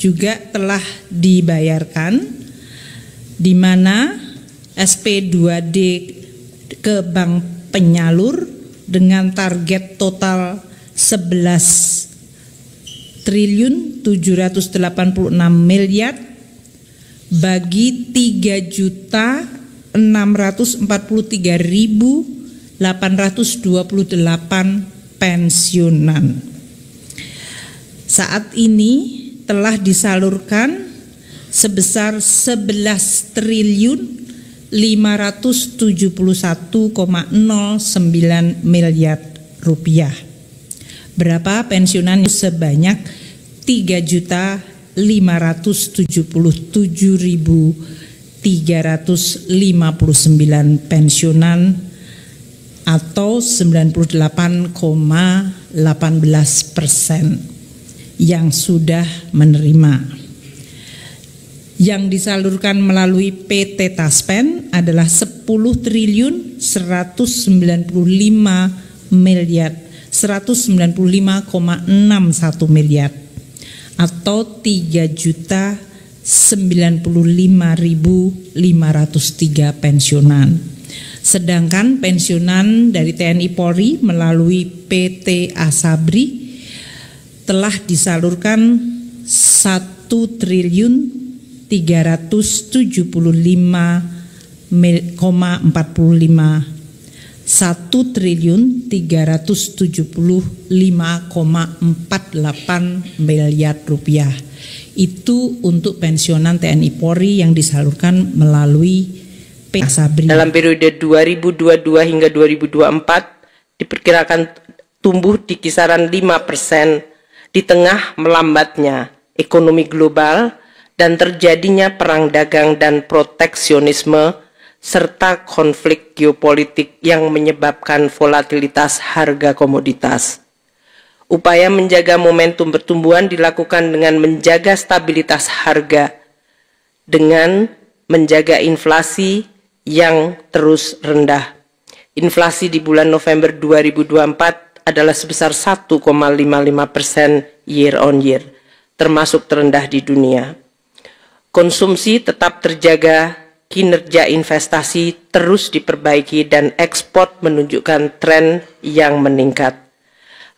juga telah dibayarkan, di mana SP2D ke bank penyalur dengan target total 11.786.000.000 bagi 3.643.828 pensiunan. Saat ini telah disalurkan sebesar 11.571,09 miliar rupiah. Berapa pensiunan? Sebanyak 3.577.359 pensiunan atau 98,18% yang sudah menerima. Yang disalurkan melalui PT Taspen adalah 10.195.195,61 miliar atau 3.095.503 pensiunan. Sedangkan pensiunan dari TNI Polri melalui PT Asabri telah disalurkan 1.375,45 1.375,48 miliar rupiah. Itu untuk pensiunan TNI Polri yang disalurkan melalui PT Asabri. Dalam periode 2022 hingga 2024 diperkirakan tumbuh di kisaran 5% di tengah melambatnya ekonomi global dan terjadinya perang dagang dan proteksionisme serta konflik geopolitik yang menyebabkan volatilitas harga komoditas. Upaya menjaga momentum pertumbuhan dilakukan dengan menjaga stabilitas harga dengan menjaga inflasi yang terus rendah. Inflasi di bulan November 2024 adalah sebesar 1,55% year on year, termasuk terendah di dunia. Konsumsi tetap terjaga, kinerja investasi terus diperbaiki dan ekspor menunjukkan tren yang meningkat.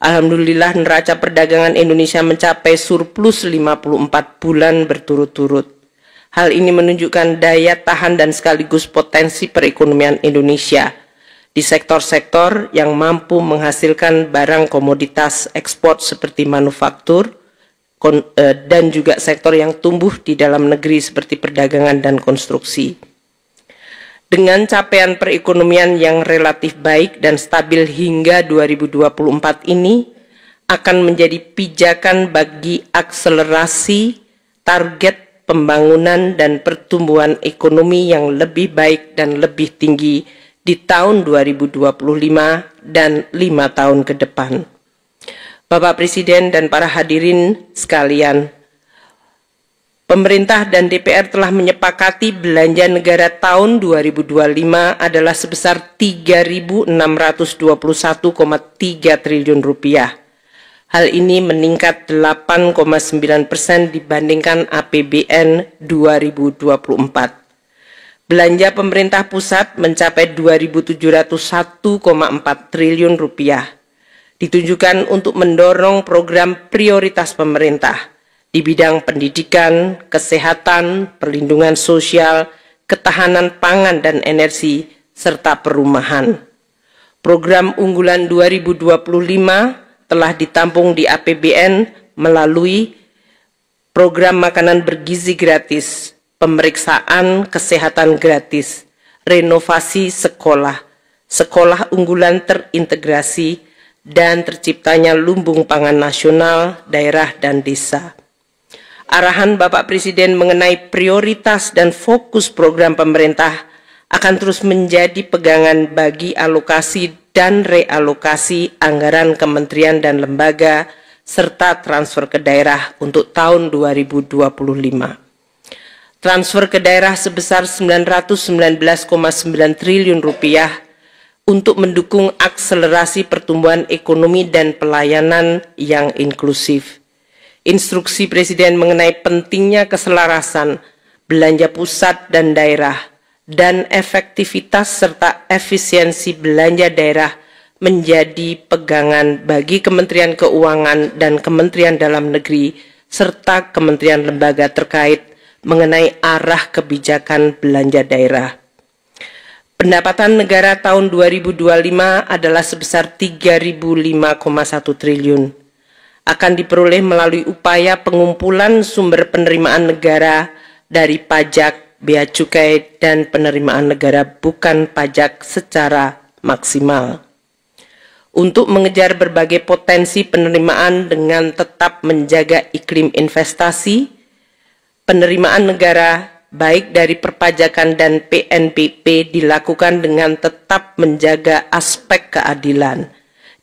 Alhamdulillah neraca perdagangan Indonesia mencapai surplus 54 bulan berturut-turut. Hal ini menunjukkan daya tahan dan sekaligus potensi perekonomian Indonesia di sektor-sektor yang mampu menghasilkan barang komoditas ekspor seperti manufaktur dan juga sektor yang tumbuh di dalam negeri seperti perdagangan dan konstruksi. Dengan capaian perekonomian yang relatif baik dan stabil hingga 2024 ini akan menjadi pijakan bagi akselerasi target pembangunan dan pertumbuhan ekonomi yang lebih baik dan lebih tinggi di tahun 2025 dan 5 tahun ke depan. Bapak Presiden dan para hadirin sekalian, pemerintah dan DPR telah menyepakati belanja negara tahun 2025 adalah sebesar 3.621,3 triliun rupiah. Hal ini meningkat 8,9% dibandingkan APBN 2024. Belanja pemerintah pusat mencapai 2.701,4 triliun rupiah. Ditujukan untuk mendorong program prioritas pemerintah di bidang pendidikan, kesehatan, perlindungan sosial, ketahanan pangan dan energi, serta perumahan. Program unggulan 2025 telah ditampung di APBN melalui program makanan bergizi gratis, pemeriksaan kesehatan gratis, renovasi sekolah, sekolah unggulan terintegrasi, dan terciptanya lumbung pangan nasional, daerah, dan desa. Arahan Bapak Presiden mengenai prioritas dan fokus program pemerintah akan terus menjadi pegangan bagi alokasi dan realokasi anggaran kementerian dan lembaga, serta transfer ke daerah untuk tahun 2025. Transfer ke daerah sebesar 919,9 triliun rupiah untuk mendukung akselerasi pertumbuhan ekonomi dan pelayanan yang inklusif. instruksi Presiden mengenai pentingnya keselarasan belanja pusat dan daerah dan efektivitas serta efisiensi belanja daerah menjadi pegangan bagi Kementerian Keuangan dan Kementerian Dalam Negeri serta kementerian lembaga terkait mengenai arah kebijakan belanja daerah. Pendapatan negara tahun 2025 adalah sebesar 3.005,1 triliun. Akan diperoleh melalui upaya pengumpulan sumber penerimaan negara dari pajak, bea cukai, dan penerimaan negara bukan pajak secara maksimal. Untuk mengejar berbagai potensi penerimaan dengan tetap menjaga iklim investasi, penerimaan negara baik dari perpajakan dan PNBP dilakukan dengan tetap menjaga aspek keadilan,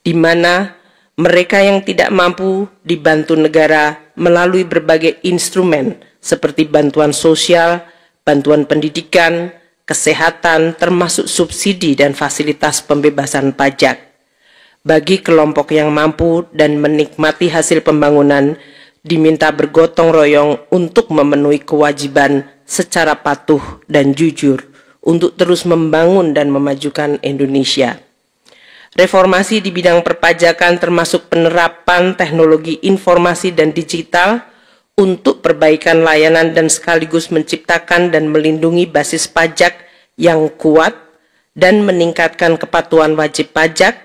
di mana mereka yang tidak mampu dibantu negara melalui berbagai instrumen seperti bantuan sosial, bantuan pendidikan, kesehatan, termasuk subsidi dan fasilitas pembebasan pajak. Bagi kelompok yang mampu dan menikmati hasil pembangunan, diminta bergotong royong untuk memenuhi kewajiban secara patuh dan jujur untuk terus membangun dan memajukan Indonesia. Reformasi di bidang perpajakan termasuk penerapan teknologi informasi dan digital untuk perbaikan layanan dan sekaligus menciptakan dan melindungi basis pajak yang kuat dan meningkatkan kepatuhan wajib pajak,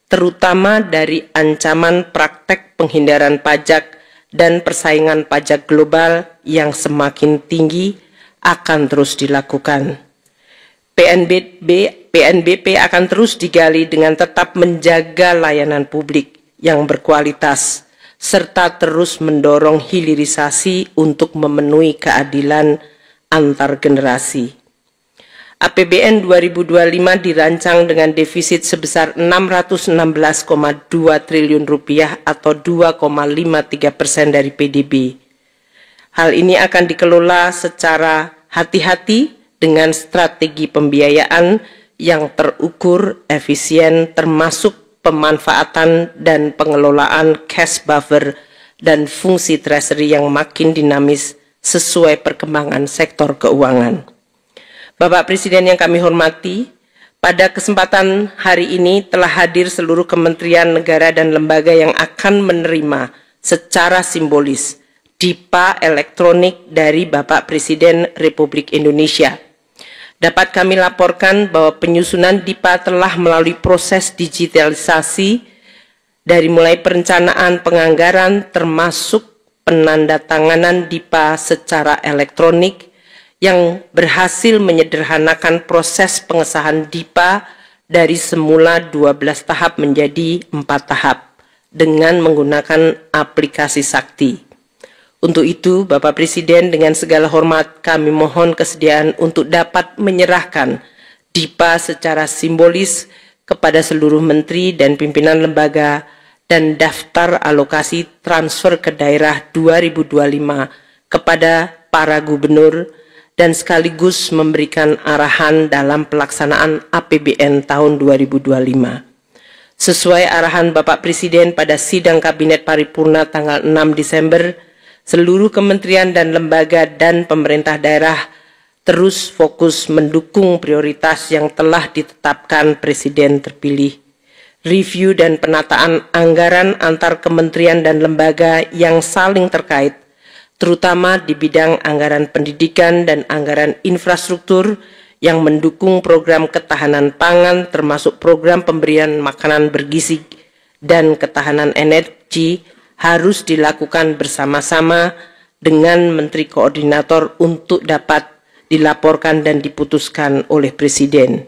terutama dari ancaman praktek penghindaran pajak dan persaingan pajak global yang semakin tinggi akan terus dilakukan. PNBP akan terus digali dengan tetap menjaga layanan publik yang berkualitas, serta terus mendorong hilirisasi untuk memenuhi keadilan antar generasi. APBN 2025 dirancang dengan defisit sebesar 616,2 triliun rupiah atau 2,53% dari PDB. Hal ini akan dikelola secara hati-hati dengan strategi pembiayaan yang terukur, efisien, termasuk pemanfaatan dan pengelolaan cash buffer dan fungsi treasury yang makin dinamis sesuai perkembangan sektor keuangan. Bapak Presiden yang kami hormati, pada kesempatan hari ini telah hadir seluruh kementerian negara dan lembaga yang akan menerima secara simbolis DIPA elektronik dari Bapak Presiden Republik Indonesia. Dapat kami laporkan bahwa penyusunan DIPA telah melalui proses digitalisasi dari mulai perencanaan penganggaran termasuk penandatanganan DIPA secara elektronik yang berhasil menyederhanakan proses pengesahan DIPA dari semula 12 tahap menjadi 4 tahap dengan menggunakan aplikasi Sakti. Untuk itu, Bapak Presiden dengan segala hormat kami mohon kesediaan untuk dapat menyerahkan DIPA secara simbolis kepada seluruh menteri dan pimpinan lembaga dan daftar alokasi transfer ke daerah 2025 kepada para gubernur dan sekaligus memberikan arahan dalam pelaksanaan APBN tahun 2025. Sesuai arahan Bapak Presiden pada sidang Kabinet Paripurna tanggal 6 Desember, seluruh kementerian dan lembaga dan pemerintah daerah terus fokus mendukung prioritas yang telah ditetapkan Presiden terpilih. Review dan penataan anggaran antar kementerian dan lembaga yang saling terkait, terutama di bidang anggaran pendidikan dan anggaran infrastruktur yang mendukung program ketahanan pangan termasuk program pemberian makanan bergizi dan ketahanan energi harus dilakukan bersama-sama dengan Menteri Koordinator untuk dapat dilaporkan dan diputuskan oleh Presiden.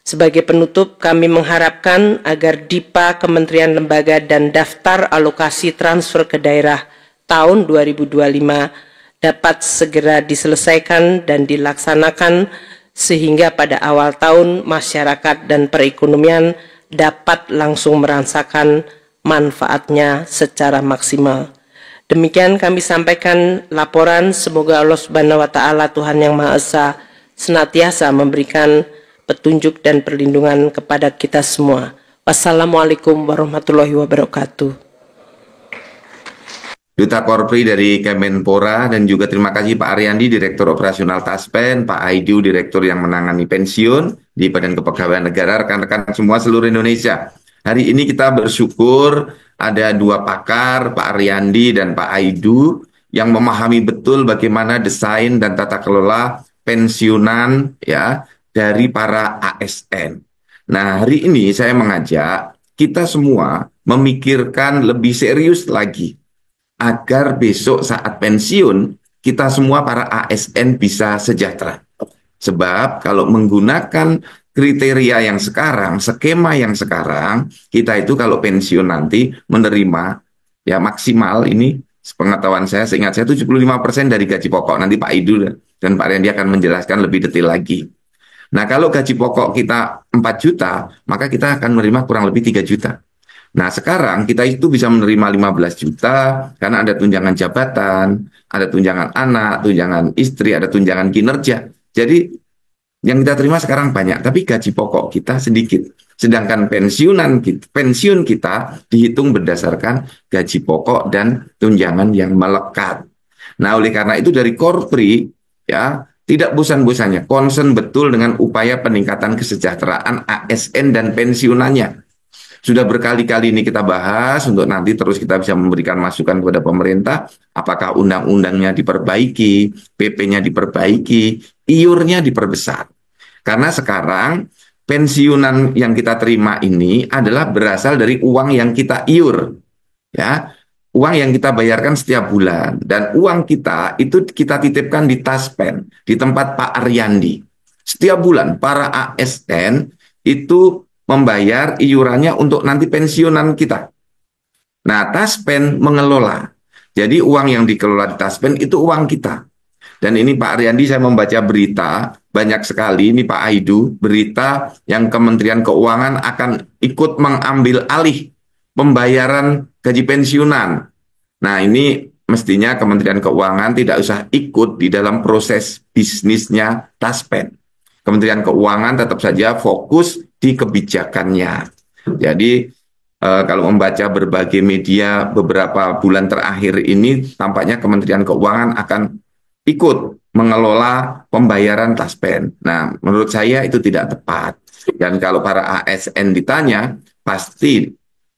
Sebagai penutup, kami mengharapkan agar DIPA, Kementerian Lembaga dan Daftar Alokasi Transfer ke Daerah tahun 2025 dapat segera diselesaikan dan dilaksanakan sehingga pada awal tahun masyarakat dan perekonomian dapat langsung merasakan manfaatnya secara maksimal. Demikian kami sampaikan laporan, semoga Allah Subhanahu wa taala Tuhan yang Maha Esa senantiasa memberikan petunjuk dan perlindungan kepada kita semua. Wassalamualaikum warahmatullahi wabarakatuh. Duta Korpri dari Kemenpora, dan juga terima kasih Pak Ariandi, Direktur Operasional Taspen, Pak Aidu, Direktur yang menangani pensiun di Badan Kepegawaian Negara, rekan-rekan semua seluruh Indonesia. Hari ini kita bersyukur ada dua pakar, Pak Ariandi dan Pak Aidu, yang memahami betul bagaimana desain dan tata kelola pensiunan ya dari para ASN. Nah, hari ini saya mengajak kita semua memikirkan lebih serius lagi agar besok saat pensiun kita semua para ASN bisa sejahtera. Sebab kalau menggunakan kriteria yang sekarang, skema yang sekarang, kita itu kalau pensiun nanti menerima ya maksimal ini pengetahuan saya, seingat saya 75% dari gaji pokok. Nanti Pak Idul dan Pak Randy akan menjelaskan lebih detail lagi. Nah, kalau gaji pokok kita 4 juta, maka kita akan menerima kurang lebih 3 juta. Nah, sekarang kita itu bisa menerima 15 juta karena ada tunjangan jabatan, ada tunjangan anak, tunjangan istri, ada tunjangan kinerja. Jadi yang kita terima sekarang banyak, tapi gaji pokok kita sedikit. Sedangkan pensiun kita dihitung berdasarkan gaji pokok dan tunjangan yang melekat. Nah, oleh karena itu dari Korpri ya tidak bosan-bosannya concern betul dengan upaya peningkatan kesejahteraan ASN dan pensiunannya. Sudah berkali-kali ini kita bahas untuk nanti terus kita bisa memberikan masukan kepada pemerintah, apakah undang-undangnya diperbaiki, PP-nya diperbaiki, iurnya diperbesar. Karena sekarang pensiunan yang kita terima ini adalah berasal dari uang yang kita iur. Ya, uang yang kita bayarkan setiap bulan, dan uang kita itu kita titipkan di Taspen, di tempat Pak Ariandi. Setiap bulan para ASN itu membayar iurannya untuk nanti pensiunan kita. Nah, Taspen mengelola. Jadi uang yang dikelola di Taspen itu uang kita. Dan ini Pak Ariandi, saya membaca berita banyak sekali, ini Pak Aidu, berita yang Kementerian Keuangan akan ikut mengambil alih pembayaran gaji pensiunan. Nah, ini mestinya Kementerian Keuangan tidak usah ikut di dalam proses bisnisnya Taspen. Kementerian Keuangan tetap saja fokus di kebijakannya. Jadi kalau membaca berbagai media beberapa bulan terakhir ini, tampaknya Kementerian Keuangan akan ikut mengelola pembayaran Taspen. Nah, menurut saya itu tidak tepat. Dan kalau para ASN ditanya, pasti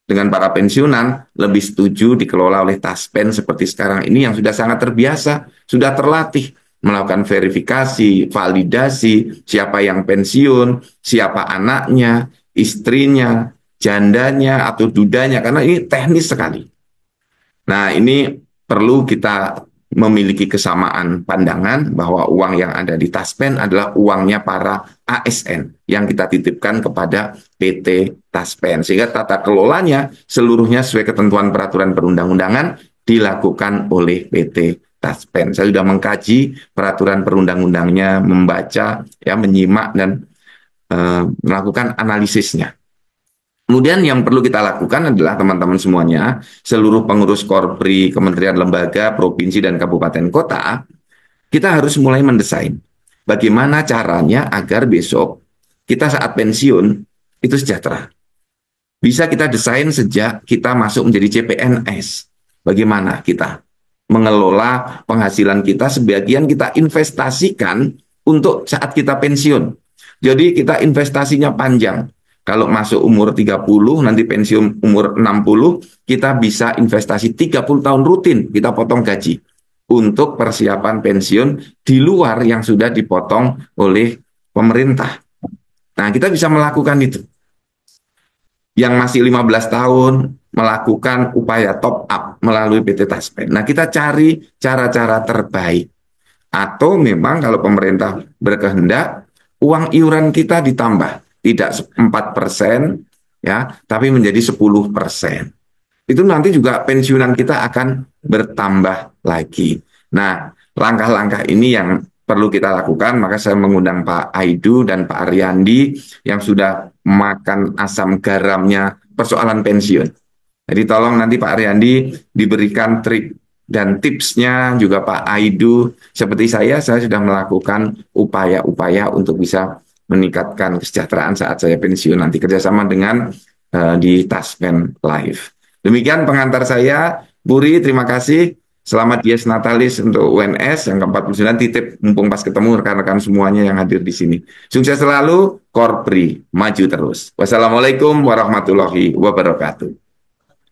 dengan para pensiunan lebih setuju dikelola oleh Taspen seperti sekarang ini yang sudah sangat terbiasa, sudah terlatih melakukan verifikasi, validasi, siapa yang pensiun, siapa anaknya, istrinya, jandanya, atau dudanya, karena ini teknis sekali. Nah, ini perlu kita memiliki kesamaan pandangan bahwa uang yang ada di Taspen adalah uangnya para ASN yang kita titipkan kepada PT Taspen. Sehingga tata kelolanya seluruhnya sesuai ketentuan peraturan perundang-undangan dilakukan oleh PT Taspen. Saya sudah mengkaji peraturan perundang-undangnya, membaca, ya, menyimak dan melakukan analisisnya. Kemudian yang perlu kita lakukan adalah teman-teman semuanya, seluruh pengurus Korpri, kementerian, lembaga, provinsi, dan kabupaten kota, kita harus mulai mendesain bagaimana caranya agar besok kita saat pensiun itu sejahtera. Bisa kita desain sejak kita masuk menjadi CPNS. Bagaimana kita mengelola penghasilan kita, sebagian kita investasikan untuk saat kita pensiun. Jadi kita investasinya panjang. Kalau masuk umur 30, nanti pensiun umur 60, kita bisa investasi 30 tahun rutin, kita potong gaji untuk persiapan pensiun di luar yang sudah dipotong oleh pemerintah. Nah, kita bisa melakukan itu. Yang masih 15 tahun melakukan upaya top up melalui PT Taspen. Nah, kita cari cara-cara terbaik. Atau memang kalau pemerintah berkehendak, uang iuran kita ditambah. Tidak 4%, ya, tapi menjadi 10%. Itu nanti juga pensiunan kita akan bertambah lagi. Nah, langkah-langkah ini yang perlu kita lakukan, maka saya mengundang Pak Aidu dan Pak Ariandi yang sudah makan asam garamnya persoalan pensiun. Jadi tolong nanti Pak Ariandi diberikan trik dan tipsnya, juga Pak Aidu. Seperti saya sudah melakukan upaya-upaya untuk bisa meningkatkan kesejahteraan saat saya pensiun nanti kerjasama dengan di Taspen Live. Demikian pengantar saya. Puri, terima kasih. Selamat Dies Natalis untuk UNS yang ke-49, titip mumpung pas ketemu rekan-rekan semuanya yang hadir di sini. Sukses selalu, Korpri, maju terus. Wassalamualaikum warahmatullahi wabarakatuh.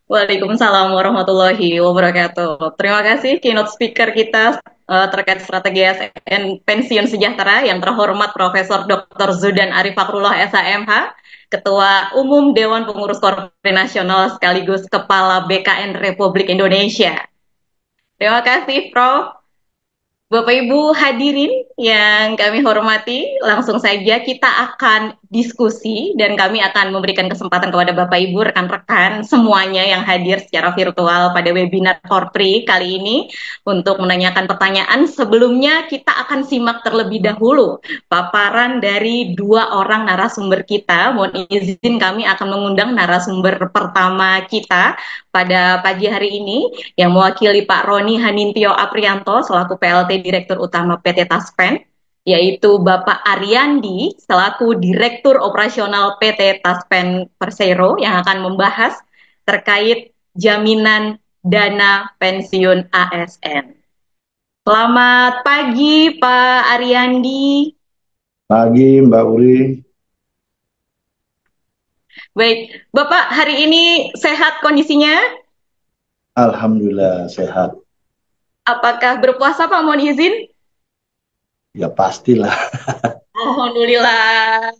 Waalaikumsalam warahmatullahi wabarakatuh. Terima kasih keynote speaker kita terkait strategi ASN pensiun sejahtera yang terhormat Profesor Dr. Zudan Arif Fakrullah SHMH, Ketua Umum Dewan Pengurus Korpri Nasional sekaligus Kepala BKN Republik Indonesia. Terima kasih Prof. Bapak Ibu hadirin yang kami hormati, langsung saja kita akan diskusi dan kami akan memberikan kesempatan kepada Bapak Ibu, rekan-rekan semuanya yang hadir secara virtual pada webinar Korpri kali ini untuk menanyakan pertanyaan. Sebelumnya kita akan simak terlebih dahulu paparan dari dua orang narasumber kita. Mohon izin kami akan mengundang narasumber pertama kita pada pagi hari ini yang mewakili Pak Roni Hanintio Aprianto selaku PLT Direktur Utama PT Taspen, yaitu Bapak Ariandi selaku Direktur Operasional PT Taspen Persero yang akan membahas terkait jaminan dana pensiun ASN. Selamat pagi Pak Ariandi. Pagi Mbak Uri. Baik, Bapak hari ini sehat kondisinya? Alhamdulillah sehat. Apakah berpuasa Pak, mohon izin? Ya pastilah. Alhamdulillah.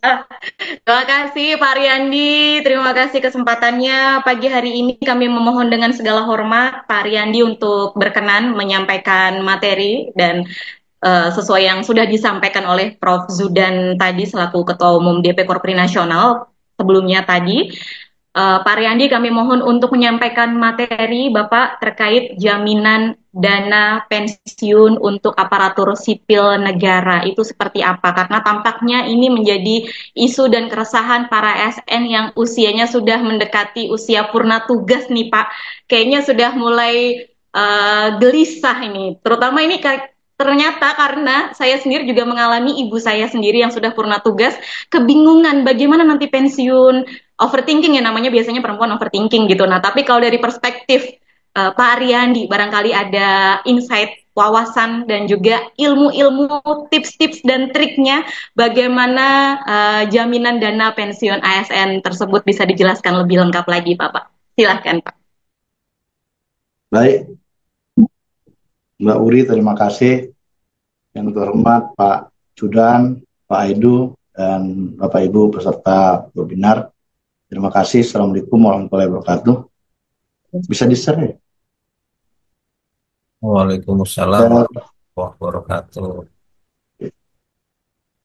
Terima kasih Pak Ariandi, terima kasih kesempatannya. Pagi hari ini kami memohon dengan segala hormat Pak Ariandi untuk berkenan menyampaikan materi dan sesuai yang sudah disampaikan oleh Prof. Zudan tadi selaku Ketua Umum DP Korpri Nasional sebelumnya tadi. Pak Ariandi kami mohon untuk menyampaikan materi Bapak terkait jaminan dana pensiun untuk aparatur sipil negara itu seperti apa, karena tampaknya ini menjadi isu dan keresahan para ASN yang usianya sudah mendekati usia purna tugas nih Pak, kayaknya sudah mulai gelisah ini, terutama ini ternyata karena saya sendiri juga mengalami ibu saya sendiri yang sudah purna tugas, kebingungan bagaimana nanti pensiun, overthinking ya namanya biasanya perempuan overthinking gitu. Nah tapi kalau dari perspektif Pak Ariandi barangkali ada insight, wawasan dan juga ilmu-ilmu, tips-tips dan triknya bagaimana jaminan dana pensiun ASN tersebut bisa dijelaskan lebih lengkap lagi Bapak. Silahkan Pak. Baik. Mbak Uri, terima kasih. Yang terhormat Pak Zudan, Pak Aidu, dan Bapak Ibu peserta webinar. Terima kasih. Assalamualaikum warahmatullahi wabarakatuh. Bisa di-share ya? Waalaikumsalam warahmatullahi wabarakatuh.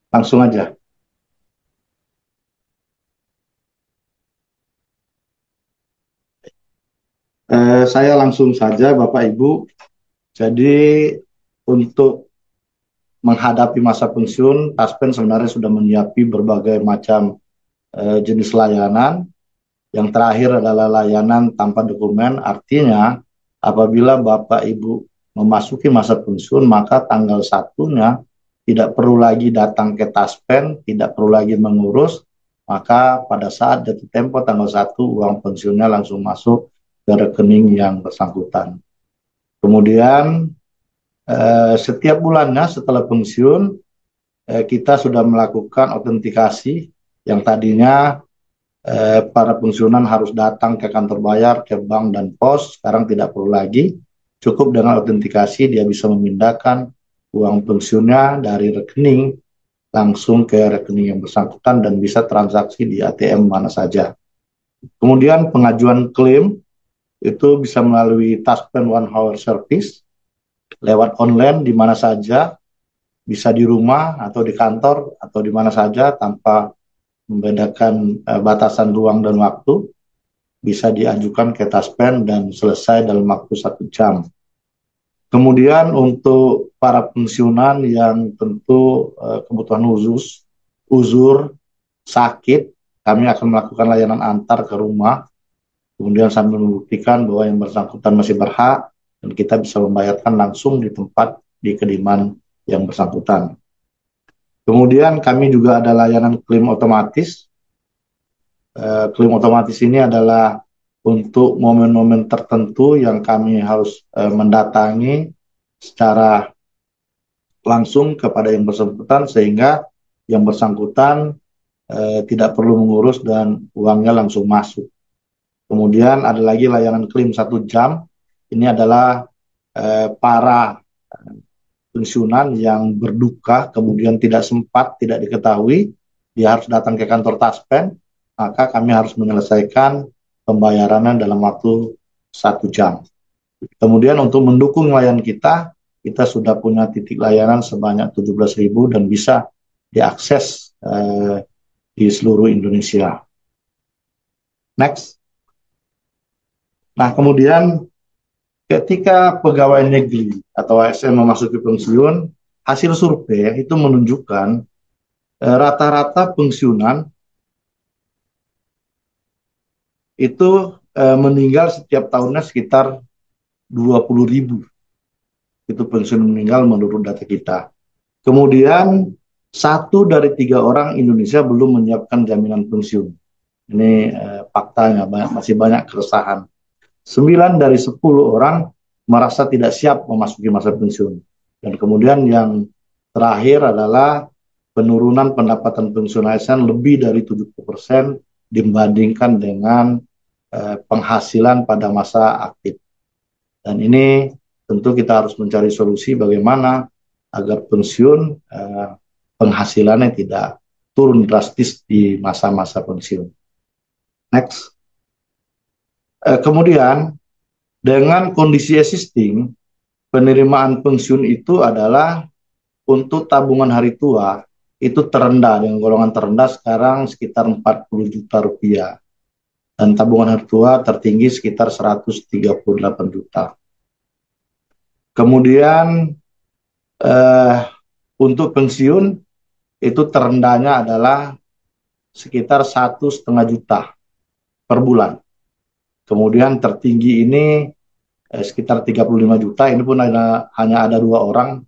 Langsung aja. Saya langsung saja Bapak Ibu. Jadi untuk menghadapi masa pensiun, Taspen sebenarnya sudah menyiapkan berbagai macam jenis layanan. Yang terakhir adalah layanan tanpa dokumen, artinya apabila Bapak Ibu memasuki masa pensiun, maka tanggal 1-nya tidak perlu lagi datang ke Taspen, tidak perlu lagi mengurus, maka pada saat jatuh tempo tanggal 1, uang pensiunnya langsung masuk ke rekening yang bersangkutan. Kemudian setiap bulannya setelah pensiun kita sudah melakukan autentikasi yang tadinya para pensiunan harus datang ke kantor bayar, ke bank dan pos, sekarang tidak perlu lagi. Cukup dengan autentikasi dia bisa memindahkan uang pensiunnya dari rekening langsung ke rekening yang bersangkutan dan bisa transaksi di ATM mana saja. Kemudian pengajuan klaim itu bisa melalui Taspen One Hour Service lewat online di mana saja, bisa di rumah atau di kantor atau di mana saja tanpa membedakan batasan ruang dan waktu, bisa diajukan ke Taspen dan selesai dalam waktu 1 jam. Kemudian untuk para pensiunan yang tentu kebutuhan khusus, uzur, sakit, kami akan melakukan layanan antar ke rumah, kemudian sambil membuktikan bahwa yang bersangkutan masih berhak, dan kita bisa membayarkan langsung di tempat di kediaman yang bersangkutan. Kemudian kami juga ada layanan klaim otomatis. Klaim otomatis ini adalah untuk momen-momen tertentu yang kami harus mendatangi secara langsung kepada yang bersangkutan, sehingga yang bersangkutan tidak perlu mengurus dan uangnya langsung masuk. Kemudian ada lagi layanan klaim 1 jam. Ini adalah para pensiunan yang berduka kemudian tidak sempat, tidak diketahui, dia harus datang ke kantor Taspen, maka kami harus menyelesaikan pembayarannya dalam waktu 1 jam. Kemudian untuk mendukung layanan kita sudah punya titik layanan sebanyak 17.000 dan bisa diakses di seluruh Indonesia. Next. Nah, kemudian ketika pegawai negeri atau ASN memasuki pensiun, hasil survei itu menunjukkan rata-rata pensiunan itu meninggal setiap tahunnya sekitar 20.000. Itu pensiun meninggal menurut data kita. Kemudian 1 dari 3 orang Indonesia belum menyiapkan jaminan pensiun. Ini faktanya, masih banyak keresahan. 9 dari 10 orang merasa tidak siap memasuki masa pensiun. Dan kemudian yang terakhir adalah penurunan pendapatan pensiun ASN lebih dari 70% dibandingkan dengan penghasilan pada masa aktif. Dan ini tentu kita harus mencari solusi bagaimana agar pensiun penghasilannya tidak turun drastis di masa-masa pensiun. Next. Kemudian dengan kondisi existing, penerimaan pensiun itu adalah untuk tabungan hari tua itu terendah, dengan golongan terendah sekarang sekitar 40 juta rupiah. Dan tabungan hari tua tertinggi sekitar 138 juta. Kemudian untuk pensiun itu terendahnya adalah sekitar 1,5 juta per bulan. Kemudian tertinggi ini sekitar 35 juta, ini pun hanya ada 2 orang,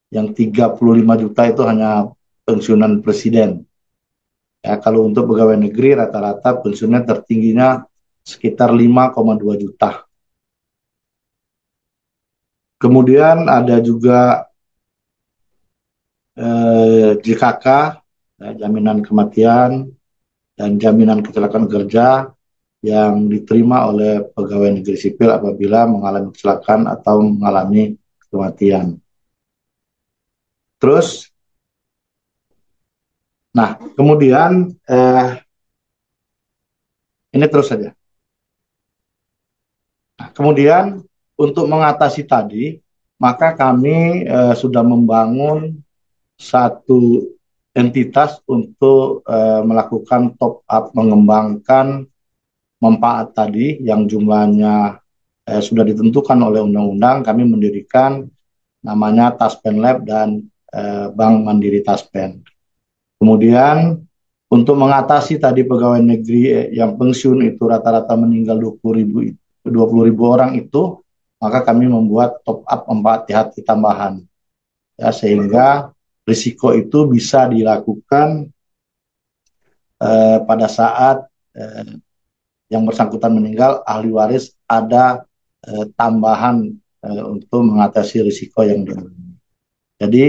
yang 35 juta itu hanya pensiunan presiden. Ya, kalau untuk pegawai negeri rata-rata pensiunnya tertingginya sekitar 5,2 juta. Kemudian ada juga JKK, ya, jaminan kematian dan jaminan kecelakaan kerja yang diterima oleh pegawai negeri sipil apabila mengalami kecelakaan atau mengalami kematian. Terus, nah kemudian ini terus saja. Nah, kemudian untuk mengatasi tadi, maka kami sudah membangun satu entitas untuk melakukan top up, mengembangkan manfaat tadi yang jumlahnya sudah ditentukan oleh undang-undang. Kami mendirikan namanya Taspen Lab dan Bank Mandiri Taspen. Kemudian untuk mengatasi tadi pegawai negeri yang pensiun itu rata-rata meninggal 20.000 orang itu, maka kami membuat top up manfaat THT tambahan, ya, sehingga risiko itu bisa dilakukan pada saat yang bersangkutan meninggal, ahli waris ada tambahan untuk mengatasi risiko yang dihadapi. Jadi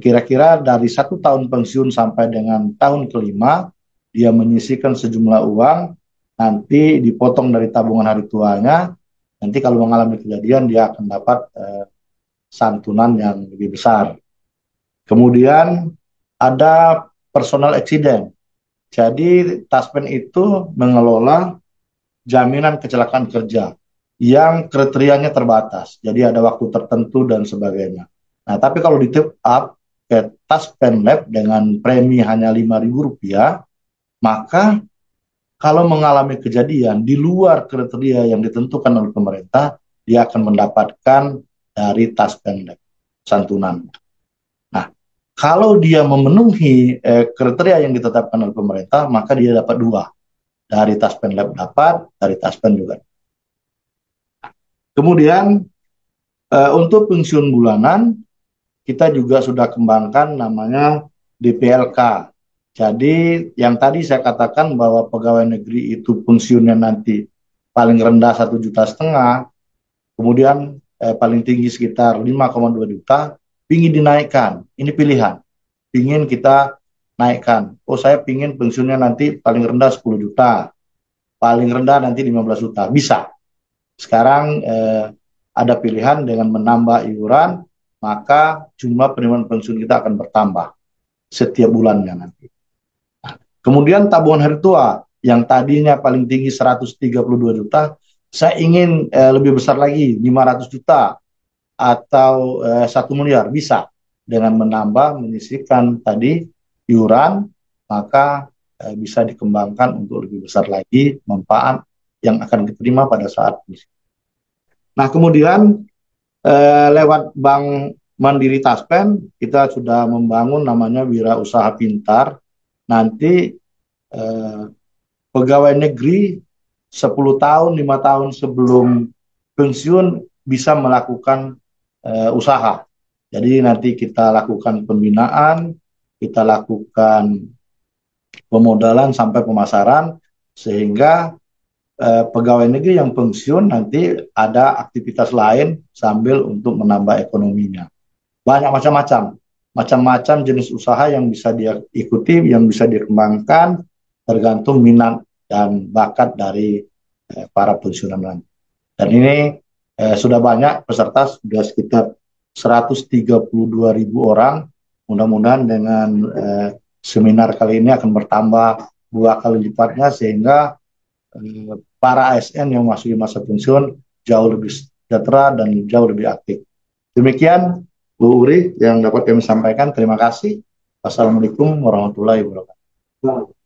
kira-kira dari 1 tahun pensiun sampai dengan tahun kelima, dia menyisihkan sejumlah uang, nanti dipotong dari tabungan hari tuanya, nanti kalau mengalami kejadian dia akan dapat santunan yang lebih besar. Kemudian ada personal accident. Jadi Taspen itu mengelola jaminan kecelakaan kerja yang kriterianya terbatas. Jadi ada waktu tertentu dan sebagainya. Nah, tapi kalau di top up ke Taspen Lab dengan premi hanya Rp5.000, maka kalau mengalami kejadian di luar kriteria yang ditentukan oleh pemerintah, dia akan mendapatkan dari Taspen Lab santunan. Kalau dia memenuhi kriteria yang ditetapkan oleh pemerintah, maka dia dapat 2. Dari Taspen Lab dapat, dari Taspen juga. Kemudian untuk pensiun bulanan, kita juga sudah kembangkan namanya DPLK. Jadi yang tadi saya katakan bahwa pegawai negeri itu pensiunnya nanti paling rendah 1,5 juta, kemudian paling tinggi sekitar 5,2 juta, pingin dinaikkan. Ini pilihan, pingin kita naikkan. Oh, saya pingin pensiunnya nanti paling rendah 10 juta, paling rendah nanti 15 juta, bisa. Sekarang ada pilihan dengan menambah iuran, maka jumlah penerimaan pensiun kita akan bertambah setiap bulannya nanti. Kemudian tabungan hari tua yang tadinya paling tinggi 132 juta, saya ingin lebih besar lagi, 500 juta atau 1 miliar, bisa. Dengan menambah, menyisihkan tadi iuran, maka bisa dikembangkan untuk lebih besar lagi manfaat yang akan diterima pada saat ini. Nah, kemudian lewat Bank Mandiri Taspen, kita sudah membangun namanya Wirausaha Pintar. Nanti pegawai negeri 10 tahun, 5 tahun sebelum pensiun bisa melakukan usaha. Jadi nanti kita lakukan pembinaan, kita lakukan pemodalan sampai pemasaran, sehingga pegawai negeri yang pensiun nanti ada aktivitas lain sambil untuk menambah ekonominya. Banyak macam-macam jenis usaha yang bisa dia ikuti, yang bisa dikembangkan, tergantung minat dan bakat dari para pensiunan nanti. Dan ini sudah banyak peserta, sudah sekitar 132.000 orang. Mudah-mudahan dengan seminar kali ini akan bertambah 2 kali lipatnya, sehingga para ASN yang masuk di masa pensiun jauh lebih sejahtera dan jauh lebih aktif. Demikian Bu Uri yang dapat kami sampaikan. Terima kasih. Wassalamualaikum warahmatullahi wabarakatuh.